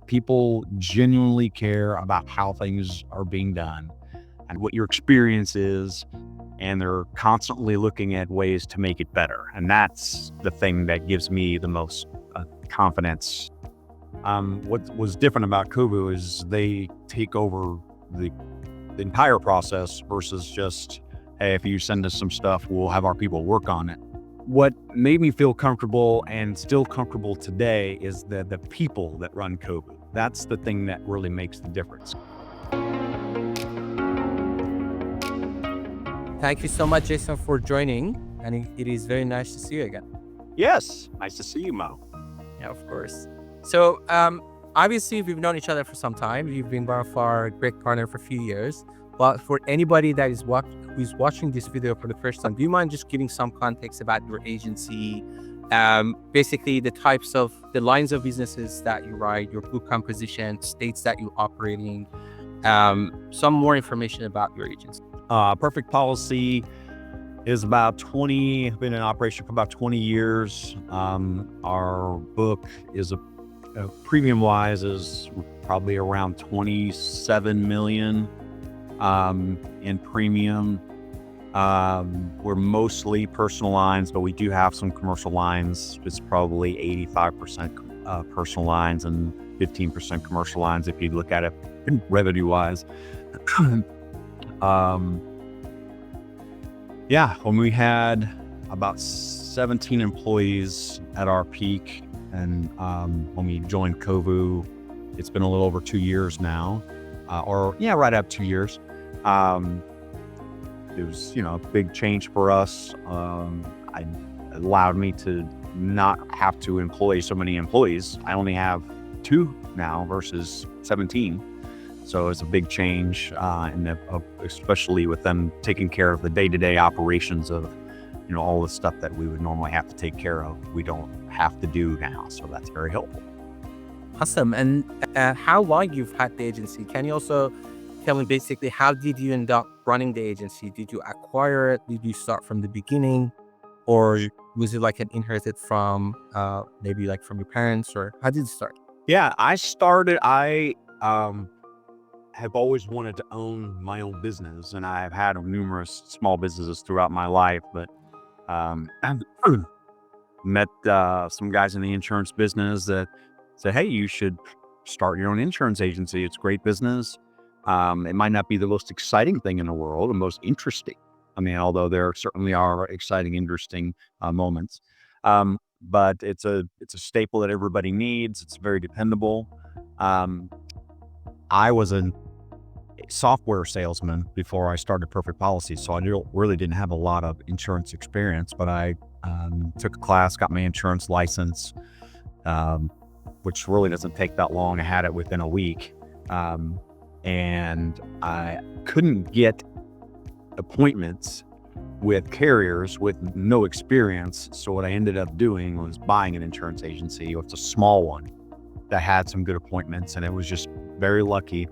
people genuinely care about how things are being done and what your experience is, and they're constantly looking at ways to make it better. And that's the thing that gives me the most confidence. What was different about COVU is they take over the entire process versus just, hey, if you send us some stuff, we'll have our people work on it. What made me feel comfortable and still comfortable today is the people that run COVU. That's the thing that really makes the difference. Thank you so much, Jason, for joining. And it is very nice to see you again. Yes, nice to see you, Mo. Yeah, of course. So obviously, we've known each other for some time. You've been one of our great partner for a few years. But for anybody that is who's watching this video for the first time, do you mind just giving some context about your agency? Basically, the lines of businesses that you write, your book composition, states that you operate in, some more information about your agency. Perfect Policy is been in operation for about 20 years. Our book is premium wise is probably around 27 million in premium. We're mostly personal lines, but we do have some commercial lines. It's probably 85% personal lines and 15% commercial lines if you look at it revenue wise. When we had about 17 employees at our peak, and when we joined COVU, it's been a little over 2 years now, right up 2 years. It was, a big change for us. It allowed me to not have to employ so many employees. I only have 2 now versus 17. So it's a big change, especially with them taking care of the day-to-day operations of, all the stuff that we would normally have to take care of. We don't have to do now, so that's very helpful. Awesome. And how long you've had the agency? Can you also tell me basically how did you end up running the agency? Did you acquire it? Did you start from the beginning, or was it like an inherited from maybe like from your parents, or how did it start? Yeah, I started. I have always wanted to own my own business, and I've had numerous small businesses throughout my life, but met some guys in the insurance business that said, hey, you should start your own insurance agency. It's great business. It might not be the most exciting thing in the world, the most interesting. Although there certainly are exciting, interesting moments. But it's a staple that everybody needs. It's very dependable. I was a software salesman before I started Perfect Policy, so I really didn't have a lot of insurance experience, but I took a class, got my insurance license, which really doesn't take that long. I had it within a week, and I couldn't get appointments with carriers with no experience, so what I ended up doing was buying an insurance agency. It's a small one that had some good appointments, and it was just very lucky.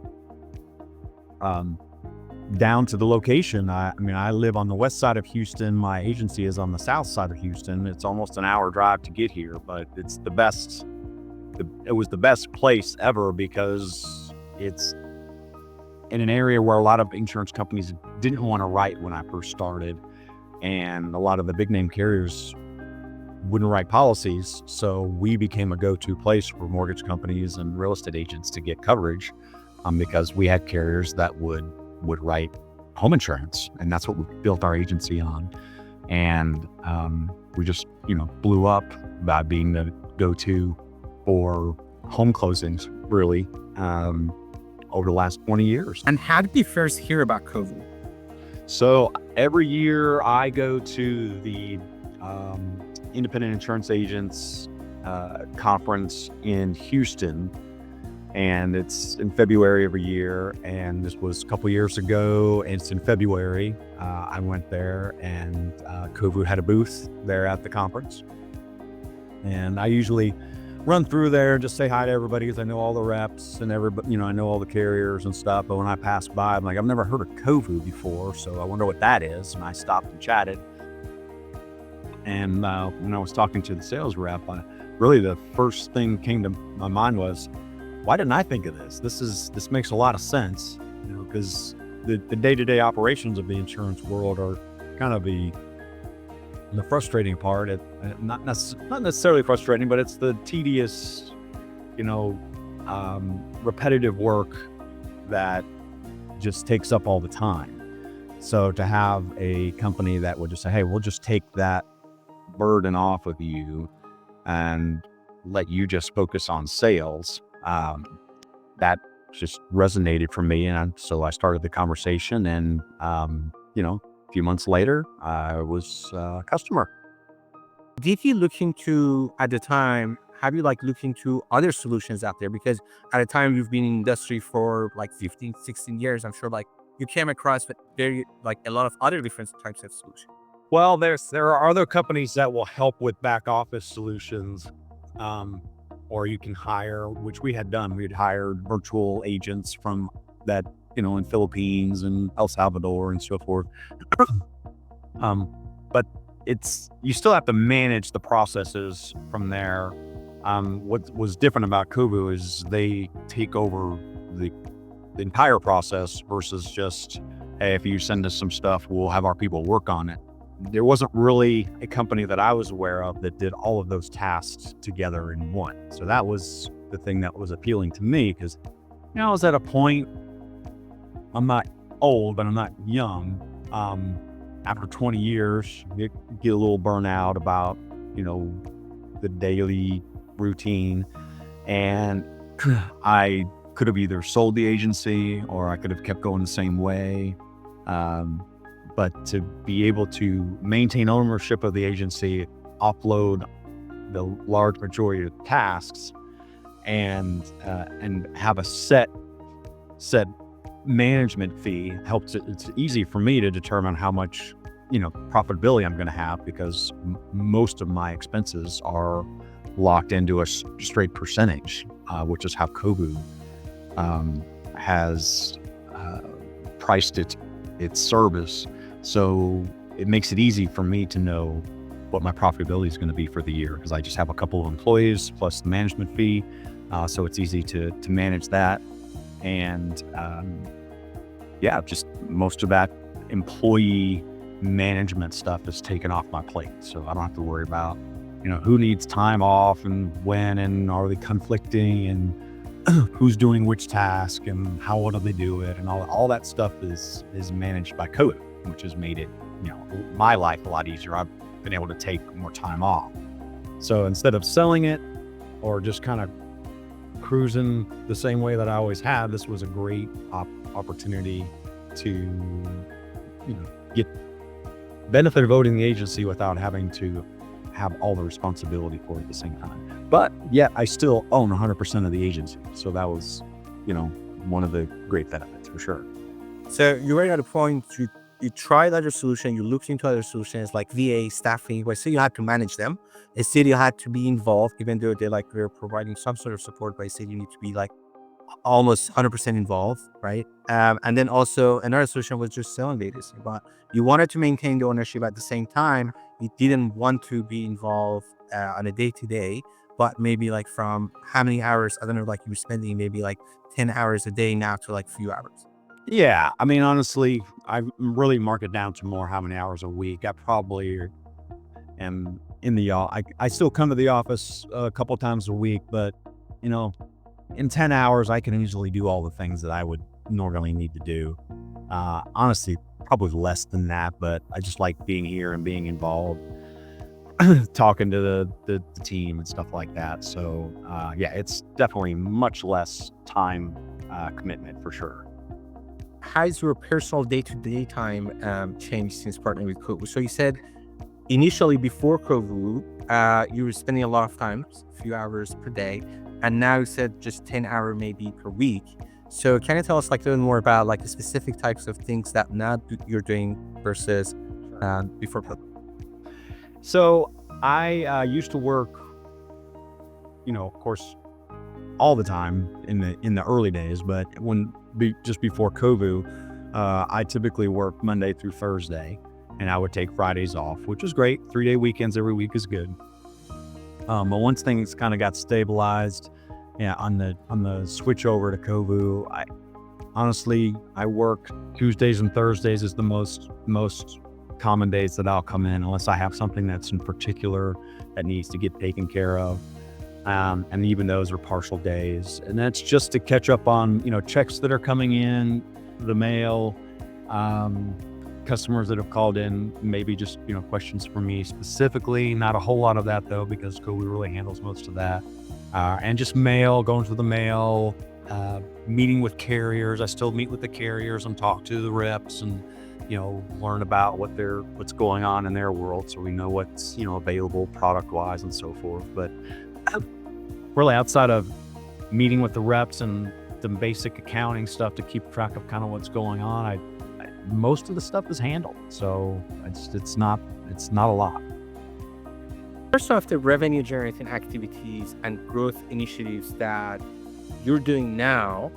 Down to the location. I live on the west side of Houston. My agency is on the south side of Houston. It's almost an hour drive to get here, but it's the best. It was the best place ever because it's in an area where a lot of insurance companies didn't want to write when I first started, and a lot of the big name carriers wouldn't write policies. So we became a go-to place for mortgage companies and real estate agents to get coverage, because we had carriers that would write home insurance, and that's what we built our agency on. And we just, blew up by being the go-to for home closings, really, over the last 20 years. And how did you first hear about COVU? So every year I go to the Independent Insurance Agents conference in Houston, and it's in February every year. And this was a couple years ago, and it's in February. I went there, and COVU had a booth there at the conference. And I usually run through there and just say hi to everybody because I know all the reps and everybody, I know all the carriers and stuff. But when I pass by, I'm like, I've never heard of COVU before, so I wonder what that is. And I stopped and chatted. And when I was talking to the sales rep, really the first thing came to my mind was, why didn't I think of this? This makes a lot of sense, because the day-to-day operations of the insurance world are kind of the frustrating part. Not necessarily frustrating, but it's the tedious, repetitive work that just takes up all the time. So to have a company that would just say, hey, we'll just take that burden off of you and let you just focus on sales, that just resonated for me. And so I started the conversation, and, a few months later, I was a customer. Did you look into, at the time, have you looked into other solutions out there? Because at the time you've been in industry for 15, 16 years, I'm sure you came across very a lot of other different types of solutions. Well, there are other companies that will help with back office solutions, or you can hire, which we had done. We had hired virtual agents from that, in Philippines and El Salvador and so forth. But you still have to manage the processes from there. What was different about COVU is they take over the entire process versus just, hey, if you send us some stuff, we'll have our people work on it. There wasn't really a company that I was aware of that did all of those tasks together in one. So that was the thing that was appealing to me, because I was at a point, I'm not old, but I'm not young. After 20 years, you get a little burnout about, the daily routine. And I could have either sold the agency or I could have kept going the same way. But to be able to maintain ownership of the agency, offload the large majority of the tasks, and have a set management fee helps it's easy for me to determine how much profitability I'm going to have, because most of my expenses are locked into a straight percentage, which is how COVU has priced its service. So it makes it easy for me to know what my profitability is going to be for the year, because I just have a couple of employees plus the management fee. So it's easy to manage that. And just most of that employee management stuff is taken off my plate. So I don't have to worry about, who needs time off and when, and are they conflicting, and who's doing which task and how do they do it, and all that stuff is managed by COVU, which has made it, my life a lot easier. I've been able to take more time off. So instead of selling it or just kind of cruising the same way that I always have, this was a great opportunity to, get benefit of owning the agency without having to have all the responsibility for it at the same time. But yet I still own 100% of the agency. So that was, one of the great benefits for sure. So you were at a point you tried other solutions, you looked into other solutions like VA staffing, where still you had to manage them. And still you had to be involved, even though they're providing some sort of support, but still you need to be almost 100% involved, right? And then also another solution was just selling the agency, but you wanted to maintain the ownership at the same time. You didn't want to be involved on a day-to-day, but maybe from how many hours, I don't know, you were spending maybe 10 hours a day now to few hours. Yeah, I mean, honestly, I really mark it down to more how many hours a week. I probably am in the I still come to the office a couple times a week, but in 10 hours I can easily do all the things that I would normally need to do. Honestly, probably less than that, but I just like being here and being involved, talking to the team and stuff like that. So it's definitely much less time commitment for sure. How's your personal day-to-day time changed since partnering with COVU? So you said initially before COVU, you were spending a lot of time, a few hours per day, and now you said just 10 hours maybe per week. So can you tell us a little more about the specific types of things that now you're doing versus before COVU? So I used to work, of course, all the time in the early days, but just before COVU, I typically work Monday through Thursday, and I would take Fridays off, which is great. 3-day weekends every week is good. But once things kind of got stabilized, Yeah, on the switch over to COVU, I work Tuesdays and Thursdays is the most common days that I'll come in, unless I have something that's in particular that needs to get taken care of. And even those are partial days. And that's just to catch up on, checks that are coming in, the mail, customers that have called in, maybe just, questions for me specifically. Not a whole lot of that though, because COVU really handles most of that. And just mail, going through the mail, meeting with carriers. I still meet with the carriers and talk to the reps and, learn about what's going on in their world, so we know what's, available product wise and so forth. But really, outside of meeting with the reps and the basic accounting stuff to keep track of kind of what's going on, most of the stuff is handled. So it's not a lot. First off, the revenue generating activities and growth initiatives that you're doing now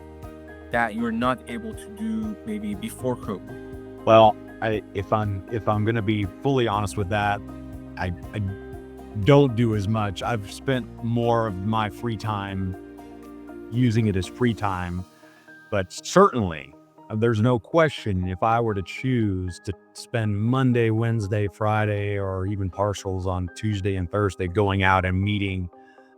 that you're not able to do maybe before COVID? Well, if I'm going to be fully honest with that, I don't do as much. I've spent more of my free time using it as free time, but certainly there's no question if I were to choose to spend Monday, Wednesday, Friday, or even partials on Tuesday and Thursday going out and meeting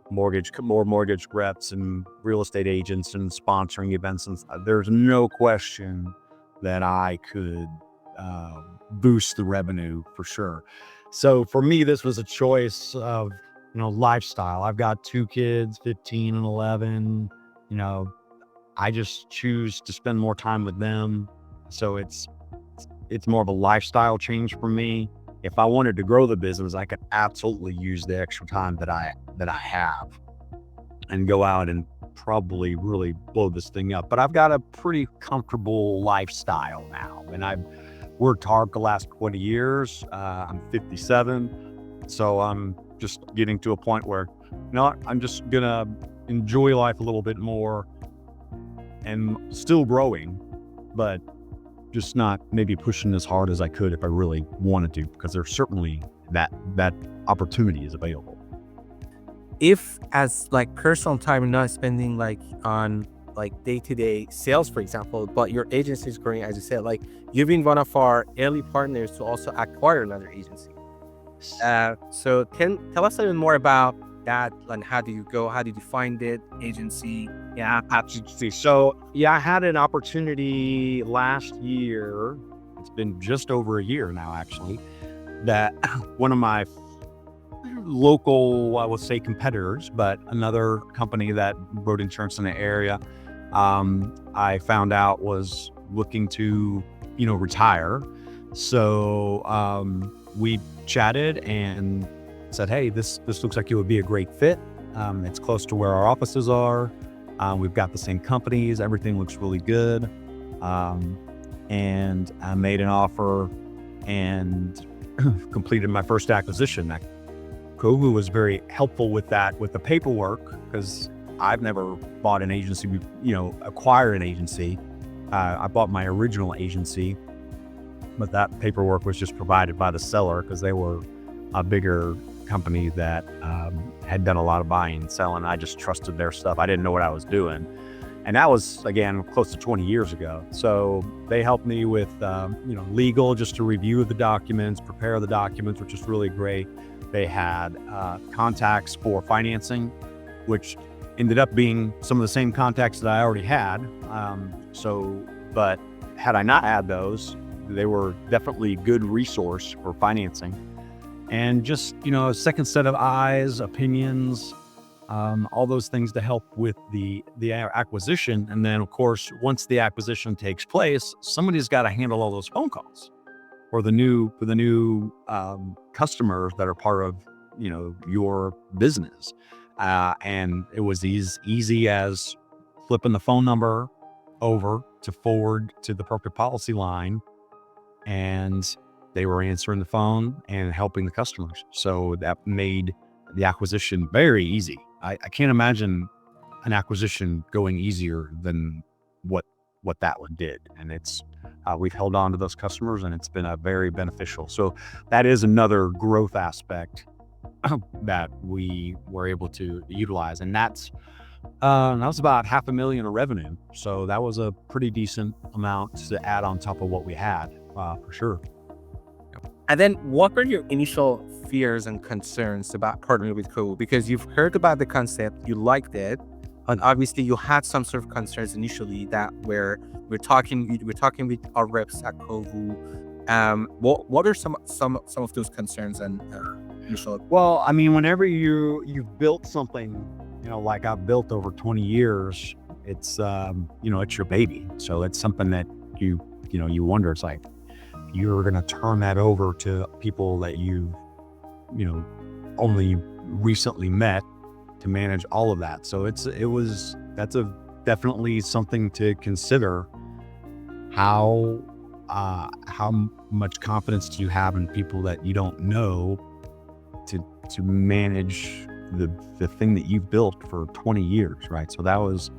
more mortgage reps and real estate agents and sponsoring events, and there's no question that I could boost the revenue for sure. So for me, this was a choice of, lifestyle. I've got 2 kids, 15 and 11. I just choose to spend more time with them. So it's more of a lifestyle change for me. If I wanted to grow the business, I could absolutely use the extra time that I have and go out and probably really blow this thing up. But I've got a pretty comfortable lifestyle now, and I've worked hard the last 20 years. I'm 57, so I'm just getting to a point where, I'm just gonna enjoy life a little bit more and still growing, but just not maybe pushing as hard as I could if I really wanted to, because there's certainly that opportunity is available. If as like personal time, you're not spending like on like day-to-day sales, for example, but your agency is growing, as you said, like you've been one of our early partners to also acquire another agency. So tell us a little more about that, and how did you find it, agency? Yeah, absolutely. So I had an opportunity last year. It's been just over a year now, actually, that one of my local, I would say competitors, but another company that wrote insurance in the area, I found out was looking to, retire. So we chatted and said, hey, this looks like it would be a great fit. It's close to where our offices are. We've got the same companies. Everything looks really good. And I made an offer and completed my first acquisition. COVU was very helpful with that, with the paperwork, because I've never bought an agency, acquired an agency. I bought my original agency, but that paperwork was just provided by the seller because they were a bigger company that had done a lot of buying and selling. I just trusted their stuff. I didn't know what I was doing. And that was, again, close to 20 years ago. So they helped me with, legal, just to review the documents, prepare the documents, which is really great. They had contacts for financing, which ended up being some of the same contacts that I already had. But had I not had those, they were definitely a good resource for financing. And just, a second set of eyes, opinions, all those things to help with the acquisition. And then, of course, once the acquisition takes place, somebody's got to handle all those phone calls for the new customers that are part of, your business. And it was as easy as flipping the phone number over to forward to the appropriate policy line, and they were answering the phone and helping the customers. So that made the acquisition very easy. I can't imagine an acquisition going easier than what that one did. And it's we've held on to those customers, and it's been a very beneficial. So that is another growth aspect that we were able to utilize. And that's That was about $500,000 of revenue. So that was a pretty decent amount to add on top of what we had, for sure. And then what were your initial fears and concerns about partnering with COVU? Because you've heard about the concept, you liked it, and obviously you had some sort of concerns initially that we're talking with our reps at COVU. What are some of those concerns and initial? Well, I mean, whenever you've built something, like I've built over 20 years, it's it's your baby. So it's something that you wonder. It's like you're going to turn that over to people that you've only recently met to manage all of that. So that's definitely something to consider. How much confidence do you have in people that you don't know to manage the thing that you've built for 20 years, right? So that was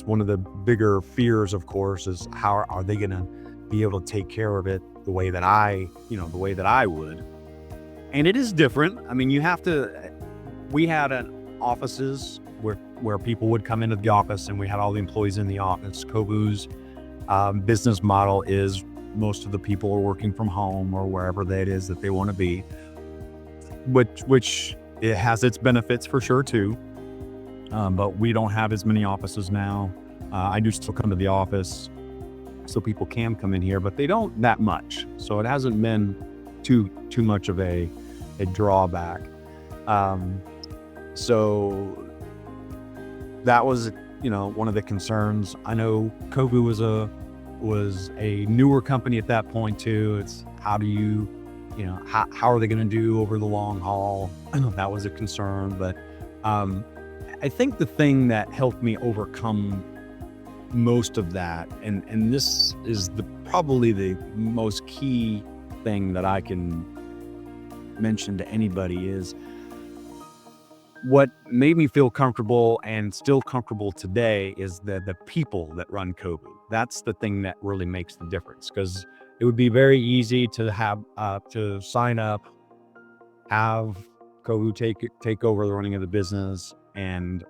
one of the bigger fears, of course, is how are they going to be able to take care of it the way that I would. And it is different. I mean, we had offices where people would come into the office, and we had all the employees in the office. COVU's business model is most of the people are working from home or wherever that is that they want to be, which it has its benefits for sure too. But we don't have as many offices now. I do still come to the office, so people can come in here, but they don't that much. So it hasn't been too much of a drawback. So that was one of the concerns. I know COVU was a newer company at that point too. It's how do you how are they going to do over the long haul? I know that was a concern, but I think the thing that helped me overcome most of that, and this is probably the most key thing that I can mention to anybody, is what made me feel comfortable and still comfortable today is the people that run COVU. That's the thing that really makes the difference, because it would be very easy to have to sign up, have COVU take over the running of the business, and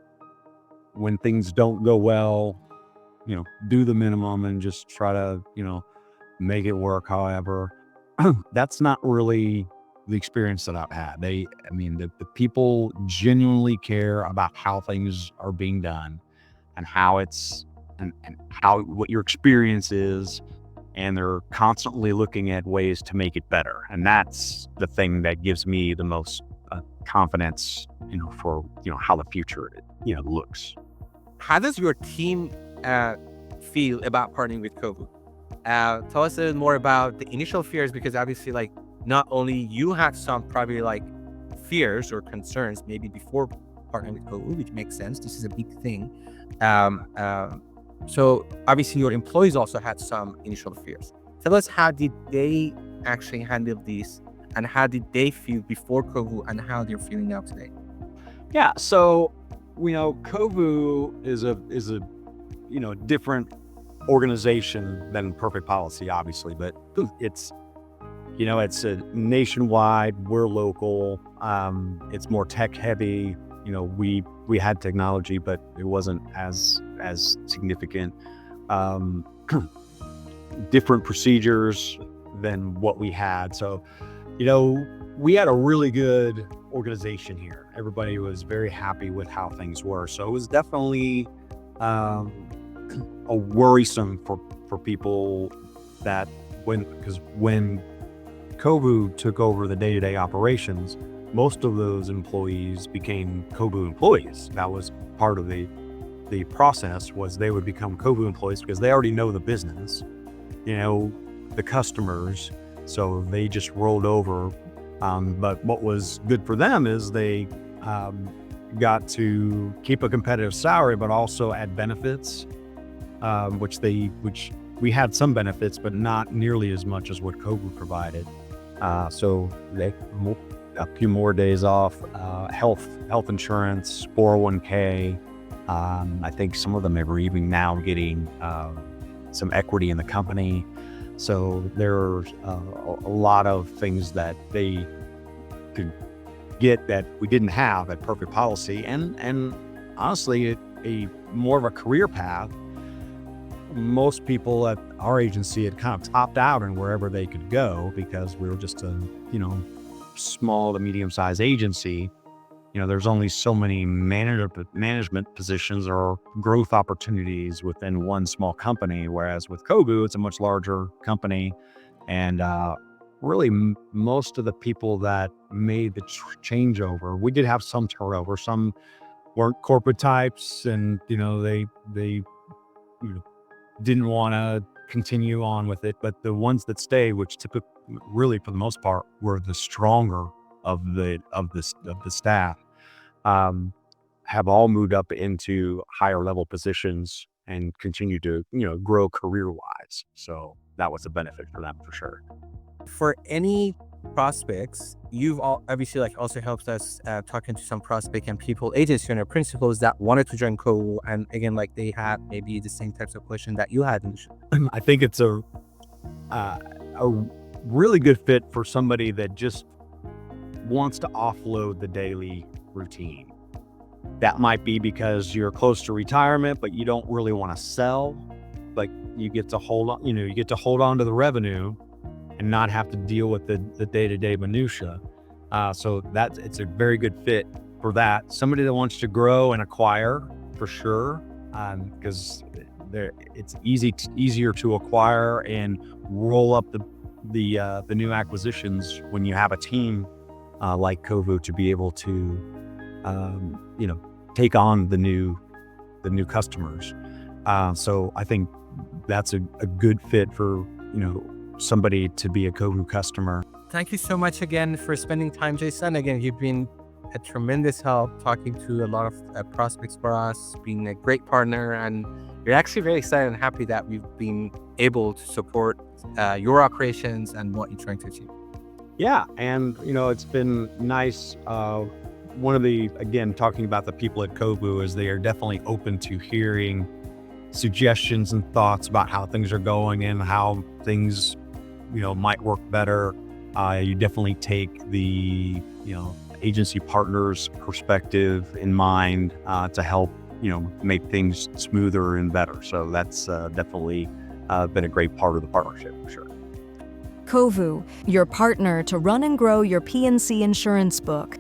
when things don't go well, do the minimum and just try to make it work. However, that's not really the experience that I've had. The people genuinely care about how things are being done and how and how what your experience is, and they're constantly looking at ways to make it better. And that's the thing that gives me the most confidence, for how the future looks. How does your team feel about partnering with COVU? Tell us a little more about the initial fears, because obviously, like, not only you had some probably like fears or concerns maybe before partnering with COVU, which makes sense. This is a big thing. So obviously your employees also had some initial fears. Tell us, how did they actually handle this, and how did they feel before COVU, and how they're feeling now today? Yeah. So, COVU is a different organization than Perfect Policy, obviously, but it's a nationwide. We're local. It's more tech heavy. We had technology, but it wasn't as significant. Different procedures than what we had. So, we had a really good organization here. Everybody was very happy with how things were. So it was definitely a worrisome for people that because when COVU took over the day-to-day operations, most of those employees became COVU employees. That was part of the process, was they would become COVU employees because they already know the business, the customers. So they just rolled over. But what was good for them is they got to keep a competitive salary, but also add benefits, which we had some benefits, but not nearly as much as what COVU provided. So a few more days off, health insurance, 401k. I think some of them are even now getting some equity in the company. So there's a lot of things that they could get that we didn't have at Perfect Policy, and honestly a more of a career path. Most people at our agency had kind of topped out in wherever they could go because we were just a, small to medium-sized agency. There's only so many management positions or growth opportunities within one small company, whereas with COVU, it's a much larger company. And really, most of the people that made the changeover, we did have some turnover. Some weren't corporate types, and they didn't want to continue on with it. But the ones that stayed, which typically, really for the most part, were the stronger of the staff, have all moved up into higher level positions and continue to grow career wise. So that was a benefit for them for sure. For any prospects, you've all obviously also helped us talking to some prospect and people, agency owner, principals that wanted to join COVU, and again, they had maybe the same types of question that you had initially. I think it's a really good fit for somebody that just wants to offload the daily routine. That might be because you're close to retirement, but you don't really want to sell. Like you get to hold on, to the revenue and not have to deal with the day-to-day minutia. So it's a very good fit for that. Somebody that wants to grow and acquire for sure, because it's easier to acquire and roll up the new acquisitions when you have a team like COVU to be able to take on the new customers. So I think that's a good fit for somebody to be a COVU customer. Thank you so much again for spending time, Jason. Again, you've been a tremendous help talking to a lot of prospects for us, being a great partner, and we're actually very excited and happy that we've been able to support your operations and what you're trying to achieve. Yeah, and it's been nice. Talking about the people at COVU is they are definitely open to hearing suggestions and thoughts about how things are going and how things might work better. You definitely take the agency partners' perspective in mind to help make things smoother and better. So that's definitely been a great part of the partnership for sure. COVU, your partner to run and grow your P&C insurance book.